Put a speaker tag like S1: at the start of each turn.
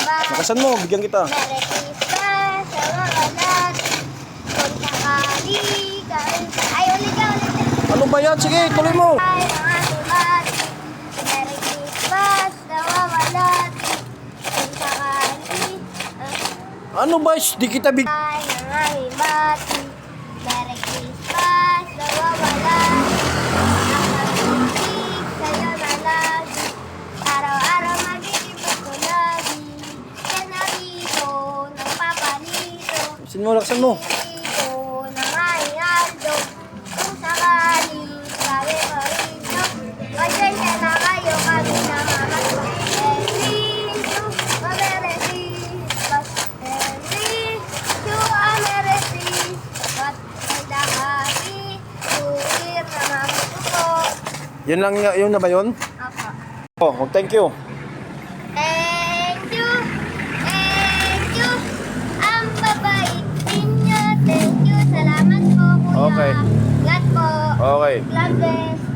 S1: Nakasan mo, bigyan kita.
S2: Merry Christmas sa mga lahat. Kung sakali ay, ulit ka.
S1: Ano ba yan? Sige, tuloy mo.
S2: Ay, mga tumat. Merry Christmas sa mga lahat. Kung sakali
S1: Ano ba? Di kita big...
S2: ay, mga himati. Merry Christmas sa mga lahat. Ang pag-ibig sa'yo na lagi. Araw-araw mag-iibig ko lagi. Yan na rito ng papanito.
S1: Sin mo, laksan mo.
S2: Dito ng Aguinaldo. Kung sakali, sabi ko rito. Pasensya na kayo kami na mamas. Enrico, Merry Christmas. Enrico, Merry Christmas. And a happy New Year na mamuto.
S1: Yan lang yun na ba yun?
S2: Opo.
S1: Oh, thank you.
S2: Thank you. Thank you. Ang babait ninyo. Thank you. Salamat po, kuya.
S1: Okay.
S2: God po.
S1: Okay.
S2: God bless.